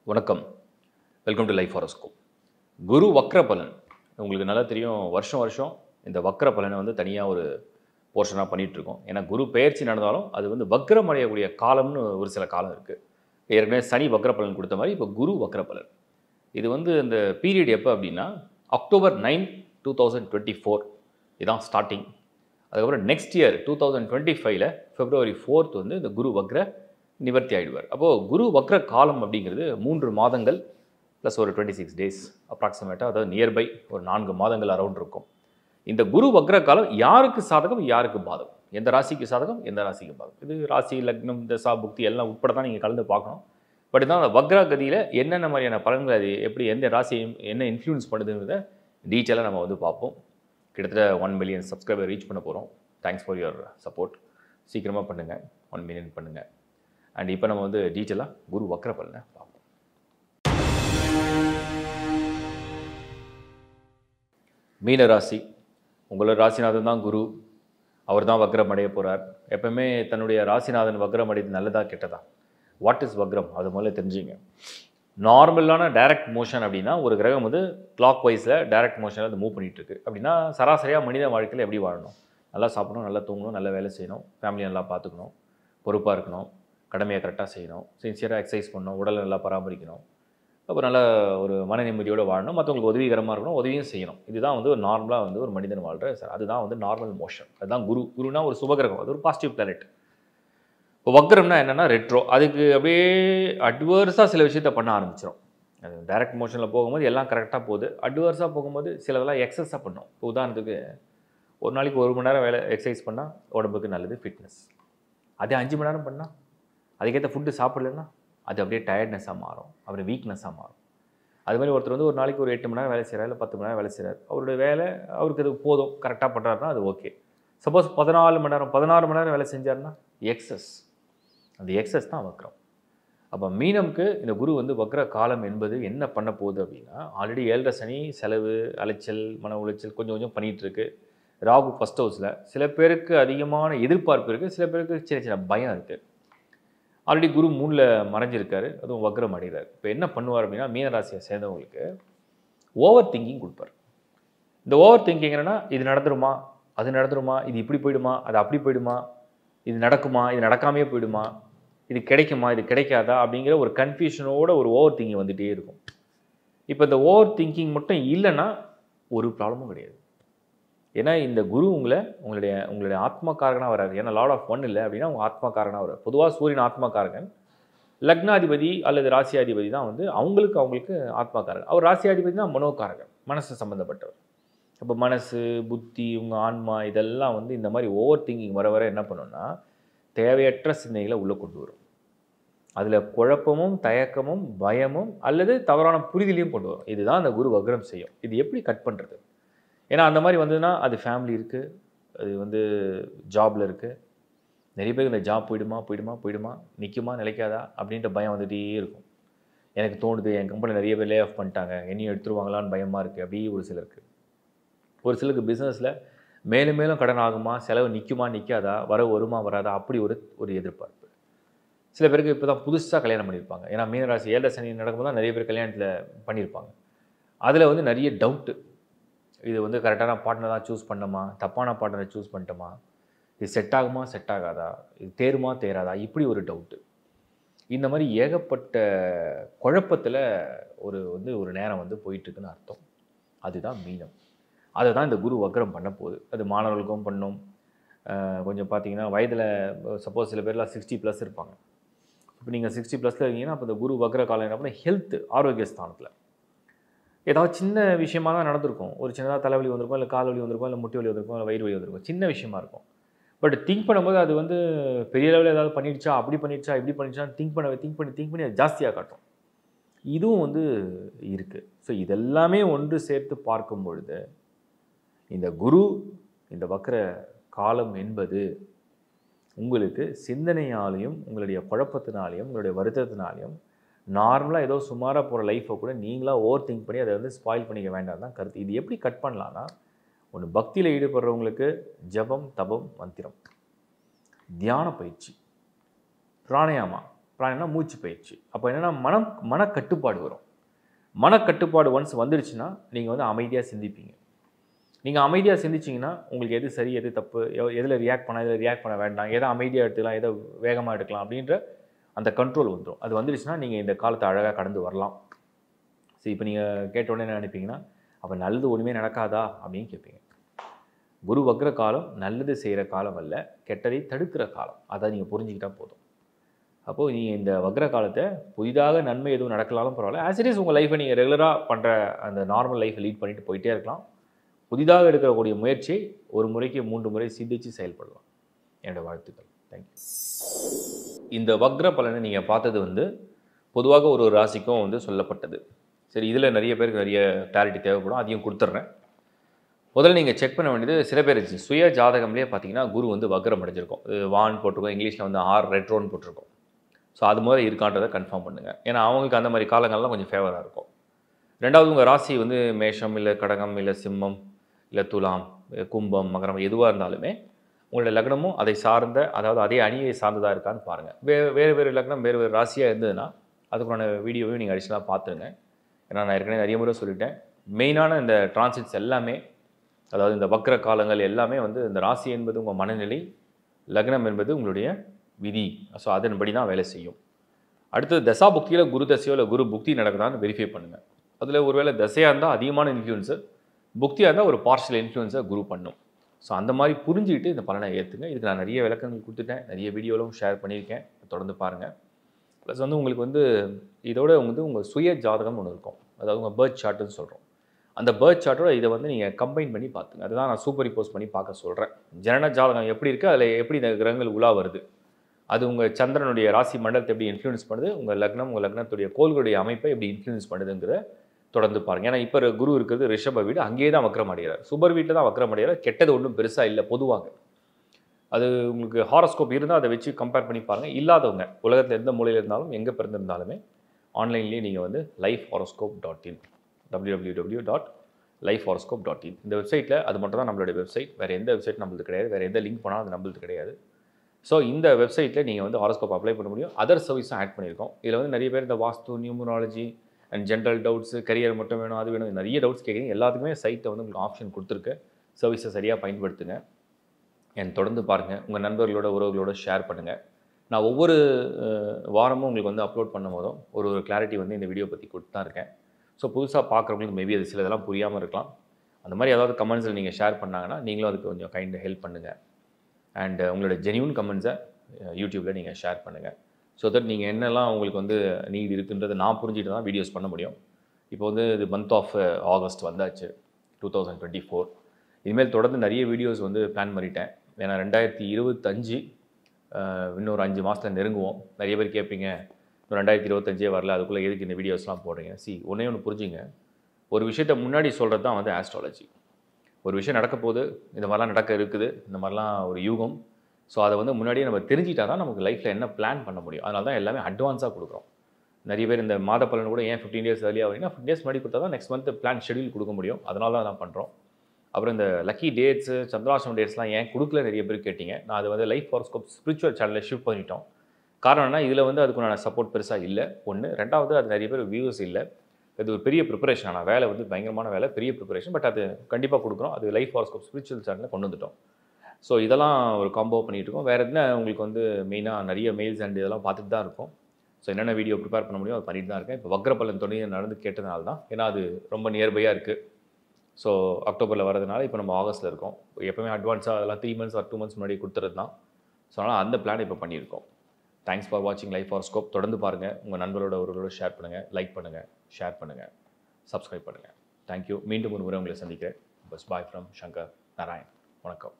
வணக்கம். Welcome to life horoscope. குரு வக்ர பலன் உங்களுக்கு நல்லா தெரியும். வருஷம் வருஷம் இந்த வக்ர பலனை வந்து தனியாக ஒரு போர்ஷனாக பண்ணிகிட்ருக்கோம். ஏன்னா குரு பெயர்ச்சி நடந்தாலும் அது வந்து வக்ரம் அடையக்கூடிய காலம்னு ஒரு சில காலம் இருக்குது. ஏற்கனவே சனி வக்ர பலன் கொடுத்த மாதிரி இப்போ குரு வக்ர பலன். இது வந்து இந்த பீரியட் எப்போ அப்படின்னா அக்டோபர் 9, 2024 இதுதான் ஸ்டார்டிங். அதுக்கப்புறம் நெக்ஸ்ட் இயர் 2025 February 4 வந்து இந்த குரு வக்ர நிவர்த்தி ஆகிடுவார். அப்போது குரு வக்ர காலம் அப்படிங்கிறது 3 மாதங்கள் ப்ளஸ் ஒரு 26 டேஸ் அப்ராக்சிமேட்டாக, அதாவது நியர்பை ஒரு 4 மாதங்கள் அரௌண்ட் இருக்கும். இந்த குரு வக்ர காலம் யாருக்கு சாதகம் யாருக்கு பாதகம், எந்த ராசிக்கு சாதகம் எந்த ராசிக்கு பாதகம், இது ராசி லக்னம் தசா புக்தி எல்லாம் உட்பட தான் நீங்கள் கலந்து பார்க்கணும். பட் இதான் அந்த வக்ர கதியில் என்னென்ன மாதிரியான பலன்கள், அது எப்படி எந்த ராசி என்ன இன்ஃப்ளூயன்ஸ் பண்ணுதுங்கிறத டீட்டெயிலாக நம்ம வந்து பார்ப்போம். கிட்டத்தட்ட 1 million சப்ஸ்கிரைபர் ரீச் பண்ண போகிறோம். Thanks for your support. சீக்கிரமாக பண்ணுங்கள், 1 million பண்ணுங்கள். அண்ட் இப்போ நம்ம வந்து டீட்டெயிலாக குரு வக்ர பலனை பார்ப்போம். மீன ராசி, உங்களோட ராசிநாதன் தான் குரு. அவர் தான் வக்ரம் அடைய போகிறார். எப்பவுமே தன்னுடைய ராசிநாதன் வக்ரம் அடைவது நல்லதா கெட்டதா? வாட் இஸ் வக்ரம், அது முதல்ல தெரிஞ்சுங்க. நார்மலான டைரக்ட் மோஷன் அப்படின்னா ஒரு கிரகம் வந்து கிளாக் வைஸில் டைரக்ட் மோஷனில் அது மூவ் பண்ணிகிட்டு இருக்கு அப்படின்னா சராசரியாக மனித வாழ்க்கையில் எப்படி வாழணும்? நல்லா சாப்பிடணும், நல்லா தூங்கணும், நல்லா வேலை செய்யணும், ஃபேமிலியை நல்லா பார்த்துக்கணும், பொறுப்பாக இருக்கணும், கடமையை கரெக்டாக செய்யணும், சின்சியராக எக்ஸசைஸ் பண்ணணும், உடலை நல்லா பராமரிக்கணும், அப்புறம் நல்லா ஒரு மன நிம்மதியோடு வாழணும், மற்றவங்களுக்கு உதவிகரமாக இருக்கணும், உதவியும் செய்யணும். இதுதான் வந்து ஒரு நார்மலாக வந்து ஒரு மனிதன் வாழ்கிற அதுதான் வந்து நார்மல் மோஷன். அதுதான் குரு. குருனா ஒரு சுபகிரகம், அது ஒரு பாசிட்டிவ் பிளானட். இப்போ வக்ரம்னா என்னென்னா ரெட்ரோ, அதுக்கு அப்படியே அட்வர்ஸாக சில விஷயத்த பண்ண ஆரம்பிச்சிடும். அது டைரக்ட் மோஷனில் போகும்போது எல்லாம் கரெக்டாக போகுது, அட்வர்ஸாக போகும்போது சிலதெல்லாம் எக்ஸஸாக பண்ணும். இப்போ உதாரணத்துக்கு ஒரு நாளைக்கு 1 மணி நேரம் வேலை எக்ஸசைஸ் பண்ணால் உடம்புக்கு நல்லது, ஃபிட்னஸ். அதே 5 மணி நேரம் பண்ணால், அதுக்கேற்ற ஃபுட்டு சாப்பிடலன்னா அது அப்படியே டயர்ட்னஸாக மாறும், அப்புறம் வீக்னஸாக மாறும். அது மாதிரி ஒருத்தர் வந்து ஒரு நாளைக்கு ஒரு 8 மணி நேரம் வேலை செய்கிறார், இல்லை 10 மணி நேரம் வேலை செய்கிறார், அவருடைய வேலை அவருக்கு அது போதும், கரெக்டாக பண்ணுறாருனா அது ஓகே. சப்போஸ் 14 மணி நேரம் 16 மணி நேரம் வேலை செஞ்சார்னா எக்ஸஸ், அந்த எக்ஸஸ் தான் வக்ரம். அப்போ மீனம்க்கு இந்த குரு வந்து வக்ர காலம் என்பது என்ன பண்ண போகுது அப்படின்னா, ஆல்ரெடி 7.5 சனி செலவு, அலைச்சல், மன உளைச்சல் கொஞ்சம் கொஞ்சம் பண்ணிகிட்ருக்கு. ராகு ஃபஸ்ட் ஹவுஸில். சில பேருக்கு அதிகமான எதிர்பார்ப்பு இருக்குது, சில பேருக்கு சின்ன சின்ன பயம் இருக்குது. ஆல்ரெடி குரு 3ல் மறைஞ்சிருக்காரு, அதுவும் வக்ரம் அடைகிறார். இப்போ என்ன பண்ணுவார் அப்படின்னா, மீனராசியை சேர்ந்தவங்களுக்கு ஓவர் திங்கிங் கொடுப்பார். இந்த ஓவர் திங்கிங் என்னென்னா, இது நடந்துருமா, அது நடந்துருமா, இது இப்படி போயிடுமா, அது அப்படி போயிடுமா, இது நடக்குமா, இது நடக்காமையே போயிடுமா, இது கிடைக்குமா, இது கிடைக்காதா அப்படிங்கிற ஒரு கன்ஃபியூஷனோட ஒரு ஓவர் திங்கிங் வந்துகிட்டே இருக்கும். இப்போ இந்த ஓவர் திங்கிங் மட்டும் இல்லைன்னா ஒரு ப்ராப்ளமும் கிடையாது. ஏன்னா இந்த குரு உங்களுடைய ஆத்மகாரகனாக வராது. ஏன்னா லார்ட் ஆஃப் 1 இல்லை அப்படின்னா உங்கள் ஆத்மகாரகனாக வராது. பொதுவாக சூரியன் ஆத்மகாரகன், லக்னாதிபதி அல்லது ராசியாதிபதி தான் வந்து அவங்களுக்கு ஆத்மகாரகன். அவர் ராசியாதிபதி தான் மனோகாரகன், மனசு சம்மந்தப்பட்டவர். அப்போ மனசு, புத்தி, உங்கள் ஆன்மா இதெல்லாம் வந்து இந்த மாதிரி ஓவர் திங்கிங் வர என்ன பண்ணுன்னா தேவையற்ற சிந்தனைகளை உள்ளே கொண்டு வரும். அதில் குழப்பமும், தயக்கமும், பயமும் அல்லது தவறான புரிதலையும் கொண்டு வரும். இதுதான் அந்த குரு வக்ரம் செய்யும். இது எப்படி கட் பண்ணுறது? ஏன்னா அந்த மாதிரி வந்ததுன்னா அது ஃபேமிலி இருக்குது, அது வந்து ஜாபில் இருக்குது. நிறைய பேருக்கு இந்த ஜாப் போயிடுமா, நிற்குமா, நிலைக்காதா அப்படின்ற பயம் வந்துகிட்டே இருக்கும். எனக்கு தோணுது என் கம்பெனி நிறைய பேர் லே ஆஃப் பண்ணிட்டாங்க, என்னையும் எடுத்துருவாங்களான்னு பயமாக இருக்குது. அப்படி ஒரு சிலருக்கு பிஸ்னஸில் மேலும் மேலும் கடன் ஆகுமா, செலவு நிற்குமா நிற்காதா, வருமா வராதா, அப்படி ஒரு எதிர்பார்ப்பு. சில பேருக்கு இப்போ தான் புதுசாக கல்யாணம் பண்ணியிருப்பாங்க. ஏன்னா மீனராசி 7.5 சனி நடக்கும்போது தான் நிறைய பேர் கல்யாணத்தில் பண்ணியிருப்பாங்க. அதில் வந்து நிறைய டவுட்டு, இது வந்து கரெக்டான பார்ட்னர் தான் சூஸ் பண்ணோமா, தப்பான பார்ட்னரை சூஸ் பண்ணிட்டோமா, இது செட் ஆகுமா செட் ஆகாதா, இது தேருமா தேராதா, இப்படி ஒரு டவுட்டு. இந்த மாதிரி ஏகப்பட்ட குழப்பத்தில் ஒரு நேரம் வந்து போயிட்டுருக்குன்னு அர்த்தம். அதுதான் மீனம். அதை தான் இந்த குரு வக்ரம் பண்ண போகுது. அது மாணவர்களுக்கும் பண்ணும். கொஞ்சம் பார்த்தீங்கன்னா வயதில் சப்போஸ் சில பேர்லாம் 60+ இருப்பாங்க. இப்போ நீங்கள் 60+ இருக்கீங்கன்னா அப்போ இந்த குரு வக்ர காலம் என்ன பண்ண ஹெல்த்து, ஆரோக்கிய ஸ்தானத்தில் ஏதாவது சின்ன விஷயமாக தான் நடந்திருக்கும். ஒரு சின்னதாக தலைவலி வந்திருக்கும், இல்லை கால் வலி வந்திருக்கும், இல்லை முட்டி வலி வந்திருக்கும், இல்லை வயிறு வலி வந்திருக்கும். சின்ன விஷயமா இருக்கும். பட் திங்க் பண்ணும்போது அது வந்து பெரிய லெவலில் ஏதாவது பண்ணிடுச்சா, அப்படி பண்ணிடுச்சா, இப்படி பண்ணிடுச்சான்னு திங்க் பண்ணி அது ஜாஸ்தியாக காட்டும். இதுவும் வந்து இருக்குது. ஸோ இதெல்லாமே ஒன்று சேர்த்து பார்க்கும் பொழுது இந்த குரு, இந்த வக்ர காலம் என்பது உங்களுக்கு சிந்தனையாலையும், உங்களுடைய குழப்பத்தினாலையும், உங்களுடைய வருத்தத்தினாலையும் நார்மலாக ஏதோ சுமாராக போகிற லைஃப்பை கூட நீங்களாக ஓவர் திங்க் பண்ணி அதை வந்து ஸ்பாயில் பண்ணிக்க வேண்டாம் தான் கருத்து. இது எப்படி கட் பண்ணலான்னா, ஒன்று பக்தியில் ஈடுபடுறவங்களுக்கு ஜபம், தபம், மந்திரம், தியான பயிற்சி, பிராணாயாமா, பிராணாயாமம்னா மூச்சு பயிற்சி. அப்போ என்னென்னா மனக்கட்டுப்பாடு வரும். மனக்கட்டுப்பாடு ஒன்ஸ் வந்துடுச்சுன்னா நீங்கள் வந்து அமைதியாக சிந்திப்பீங்க. நீங்கள் அமைதியாக சிந்திச்சிங்கன்னா உங்களுக்கு எது சரி எது தப்பு, எதில் ரியாக்ட் பண்ண எதில் ரியாக்ட் பண்ண வேண்டாம், எதை அமைதியாக எடுத்துக்கலாம் எதை வேகமாக எடுக்கலாம் அப்படின்ற அந்த கண்ட்ரோல் வந்துடும். அது வந்துடுச்சுன்னா நீங்கள் இந்த காலத்தை அழகாக கடந்து வரலாம். சரி, இப்போ நீங்கள் கேட்டோடனே என்ன நினைப்பீங்கன்னா, அப்போ நல்லது ஒன்றுமே நடக்காதா அப்படின்னு கேட்பீங்க. குரு வக்ர காலம் நல்லது செய்கிற காலம் அல்ல, கெட்டதை தடுக்கிற காலம். அதை நீங்கள் புரிஞ்சுக்கிட்டால் போதும். அப்போது நீங்கள் இந்த வக்ர காலத்தை புதிதாக நன்மை எதுவும் நடக்கலாலும் பரவாயில்ல, ஆஸ் இட் இஸ் உங்கள் லைஃப்பை நீங்கள் ரெகுலராக பண்ணுற அந்த நார்மல் லைஃப்பை லீட் பண்ணிட்டு போயிட்டே இருக்கலாம். புதிதாக எடுக்கக்கூடிய முயற்சியை ஒரு முறைக்கு 3 முறை சிந்தித்து செயல்படலாம். என்னோடய வாழ்த்துக்கள். தேங்க்யூ. இந்த வக்ர பலனை நீங்கள் பார்த்தது வந்து பொதுவாக ஒரு ராசிக்கும் வந்து சொல்லப்பட்டது. சரி, இதில் நிறைய பேருக்கு நிறைய கிளாரிட்டி தேவைப்படும், அதையும் கொடுத்துட்றேன். முதல்ல நீங்கள் செக் பண்ண வேண்டியது, சில பேர் சுய ஜாதகம்லேயே பார்த்தீங்கன்னா குரு வந்து வக்ரம் அடைஞ்சிருக்கும். வான் போட்டிருக்கோம், இங்கிலீஷில் வந்து ரெட்ரோன்னு போட்டிருக்கோம். ஸோ அது மாதிரி இருக்கான்றதை கன்ஃபார்ம் பண்ணுங்கள். ஏன்னா அவங்களுக்கு அந்த மாதிரி காலங்கள்லாம் கொஞ்சம் ஃபேவராக இருக்கும். ரெண்டாவது, உங்கள் ராசி வந்து மேஷம் இல்லை கடகம் இல்லை சிம்மம் இல்லை துலாம் கும்பம் மகரம் எதுவாக இருந்தாலுமே உங்களுடைய லக்னமும் அதை சார்ந்த, அதாவது அதே அணியை சார்ந்ததாக இருக்கான்னு பாருங்கள். வேறு லக்னம் வேறு ராசியாக இருந்ததுன்னா அதுக்கான வீடியோவையும் நீங்கள் அடிஷனலாக பார்த்துருங்க. ஏன்னா நான் ஏற்கனவே நிறைய முறை சொல்லிட்டேன், மெயினான இந்த டிரான்சிட்ஸ் எல்லாமே, அதாவது இந்த வக்ர காலங்கள் எல்லாமே வந்து இந்த ராசி என்பது உங்கள் மனநிலை, லக்னம் என்பது உங்களுடைய விதி. ஸோ அதன்படி தான் வேலை செய்யும். அடுத்தது தசா புக்தியில் குரு தசையோ இல்லை குரு புக்தி நடக்குதான்னு வெரிஃபை பண்ணுங்கள். அதில் ஒருவேளை தசையாக இருந்தால் அதிகமான இன்ஃப்ளூயன்ஸர், புக்தியாக இருந்தால் ஒரு பார்ஷியல் இன்ஃப்ளூயன்ஸை குரு பண்ணும். ஸோ அந்த மாதிரி புரிஞ்சுக்கிட்டு இந்த பலனை ஏற்றுங்க. இதுக்கு நான் நிறைய விளக்கங்கள் கொடுத்துட்டேன், நிறைய வீடியோவும் ஷேர் பண்ணியிருக்கேன், தொடர்ந்து பாருங்கள். ப்ளஸ் வந்து உங்களுக்கு வந்து இதோட வந்து உங்கள் சுய ஜாதகம் ஒன்று இருக்கும், அதாவது உங்கள் பர்த் சார்ட்டுன்னு சொல்கிறோம். அந்த பர்த் சார்ட்டோட இதை வந்து நீங்கள் கம்பைன் பண்ணி பார்த்துங்க. அதுதான் நான் சூப்பர் இம்போஸ் பண்ணி பார்க்க சொல்கிறேன். ஜனன ஜாதகம் எப்படி இருக்குது, அதில் எப்படி இந்த கிரகங்கள் உலா வருது, அது உங்கள் சந்திரனுடைய ராசி மண்டலத்தை எப்படி இன்ஃப்ளூயன்ஸ் பண்ணுது, உங்கள் லக்னத்துடைய கோள்களுடைய அமைப்பை எப்படி இன்ஃப்ளூயன்ஸ் பண்ணுதுங்கிறத தொடர்ந்து பாருங்கள். ஏன்னா இப்போ குரு இருக்கிறது ரிஷப வீடு, அங்கேயே தான் வக்ரம் அடைகிறார். சுபர் வீட்டில் தான் வக்ரம் அடைகிறார். கெட்டது ஒன்றும் பெருசாக இல்லை பொதுவாக. அது உங்களுக்கு ஹாரோஸ்கோப் இருந்தால் அதை வச்சு கம்பேர் பண்ணி பாருங்கள். இல்லாதவங்க உலகத்தில் எந்த மூலையில் இருந்தாலும் எங்கே பிறந்திருந்தாலுமே ஆன்லைன்லேயே நீங்கள் வந்து lifehoroscope.in www.lifehoroscope.in இந்த வெப்சைட்டில், அது மட்டும் தான் நம்மளுடைய வெப்சைட். வேறு எந்த வெப்சைட் நம்மளுக்கு கிடையாது, வேறு எந்த லிங்க் போனாலும் அது நம்மளுக்கு கிடையாது. ஸோ இந்த வெப்சைட்டில் நீங்கள் வந்து ஹாரோஸ்கோப் அப்ளை பண்ண முடியும். அதர் சர்வீஸும் ஆட் பண்ணியிருக்கோம். இதில் வந்து நிறைய பேர் இந்த vastu, numerology and general doubts, career மட்டும் வேணும் அது வேணும், நிறைய டவுட்ஸ் கேட்குறீங்க. எல்லாத்துக்குமே சைட்டை வந்து உங்களுக்கு ஆப்ஷன் கொடுத்துருக்கு. சர்வீஸை சரியாக பயன்படுத்துங்க. தொடர்ந்து பாருங்கள், உங்கள் நண்பர்களோட உறவுகளோட ஷேர் பண்ணுங்கள். நான் ஒவ்வொரு வாரமும் உங்களுக்கு வந்து அப்லோட் பண்ணும் போதும் ஒரு கிளாரிட்டி வந்து இந்த வீடியோ பற்றி கொடுத்து தான் இருக்கேன். ஸோ புதுசாக பார்க்குறவங்களுக்கு மேபி அது சில இதெல்லாம் புரியாமல் இருக்கலாம். அந்த மாதிரி ஏதாவது கமெண்ட்ஸில் நீங்கள் ஷேர் பண்ணாங்கன்னா நீங்களும் அதுக்கு கொஞ்சம் ஹெல்ப் பண்ணுங்கள். அண்ட் உங்களோட ஜென்யூன் கமெண்ட்ஸை யூடியூப்பில் நீங்கள் ஷேர் பண்ணுங்கள். ஸோ தட் நீங்கள் என்னெல்லாம் உங்களுக்கு வந்து நீட் இருக்குன்றதை நான் புரிஞ்சுட்டு தான் வீடியோஸ் பண்ண முடியும். இப்போ வந்து இது மந்த் ஆஃப் ஆகஸ்ட் வந்தாச்சு 2024. இனிமேல் தொடர்ந்து நிறைய வீடியோஸ் வந்து பிளான் பண்ணிட்டேன். ஏன்னா 2025 இன்னொரு 5 மாதத்தில் நெருங்குவோம். நிறைய பேர் கேட்பீங்க, இன்னும் 2025 வரல, அதுக்குள்ளே எதுக்கு இந்த வீடியோஸ்லாம் போடுறீங்க? ஒன்றே ஒன்று புரிஞ்சுங்க, ஒரு விஷயத்தை முன்னாடி சொல்கிறது தான் வந்து ஆஸ்ட்ராலஜி. ஒரு விஷயம் நடக்க போகுது, இந்த மாதிரிலாம் நடக்க இருக்குது, இந்த மாதிரிலாம் ஒரு யூகம். ஸோ அதை வந்து முன்னாடியே நம்ம தெரிஞ்சிட்டா தான் நமக்கு லைஃப்பில் என்ன பிளான் பண்ண முடியும். அதனால தான் எல்லாமே அட்வான்ஸாக கொடுக்குறோம். நிறைய பேர் இந்த மாத பலன் கூட ஏன் 15 days ஏர்லியாக வரீங்கன்னா, 15 days முன்னாடி கொடுத்தா தான் நெக்ஸ்ட் மந்த் பிளான் ஷெடியூல் கொடுக்க முடியும். அதனால தான் நான் பண்ணுறோம். அப்புறம் இந்த லக்கி டேட்ஸு, சந்திராஷ்டமம் டேட்ஸ்லாம் ஏன் கொடுக்கல நிறைய பேர் கேட்டிங்க. நான் அது வந்து லைஃப் ஹாரோஸ்கோப் ஸ்பிரிச்சுவல் சேனலில் ஷிஃப்ட் பண்ணிட்டோம். காரணம்னா இதில் வந்து அதுக்குண்டான சப்போர்ட் பெருசாக இல்லை. ஒன்று. ரெண்டாவது, அது நிறைய பேர் வியூஸ் இல்லை. இது ஒரு பெரிய ப்ரிப்பரேஷன். ஆனால் வேலை வந்து பயங்கரமான வேலை, பெரிய ப்ரிப்பரேஷன். பட் அது கண்டிப்பாக கொடுக்குறோம். அது லைஃப் ஹாரோஸ்கோப் ஸ்பிரிச்சுவல் சேனலில் கொண்டு வந்துட்டோம். ஸோ இதெல்லாம் ஒரு காம்போ பண்ணிகிட்டு இருக்கோம். வேறு என்ன உங்களுக்கு வந்து மெயினாக நிறைய மெயில்ஸ் அண்ட் இதெல்லாம் பார்த்துட்டு தான் இருக்கும். ஸோ என்னென்ன வீடியோ ப்ரிப்பேர் பண்ண முடியும் அது பண்ணிட்டு தான் இருக்கேன். இப்போ வக்ரபலன் தொடங்கி நடந்து கேட்டதுனால தான், ஏன்னா அது ரொம்ப நியர்பையாக இருக்குது. ஸோ அக்டோபரில் வரதுனால இப்போ நம்ம ஆகஸ்ட்டில் இருக்கோம். எப்போவுமே அட்வான்ஸாக அதெல்லாம் 3 months ஆர் 2 months முன்னாடி கொடுத்துறது தான். ஸோ அதனால் அந்த பிளான் இப்போ பண்ணியிருக்கோம். தேங்க்ஸ் ஃபார் வாட்சிங் லைஃப் ஹாரோஸ்கோப். தொடர்ந்து பாருங்கள், உங்கள் நண்பரோட ஒருவரோட ஷேர் பண்ணுங்கள், லைக் பண்ணுங்கள், ஷேர் பண்ணுங்கள், சப்ஸ்கிரைப் பண்ணுங்கள். தேங்க்யூ. மீண்டும் ஒரு முறை உங்களை சந்திக்கிறேன். Bus bye from Shankar Narayan. வணக்கம்.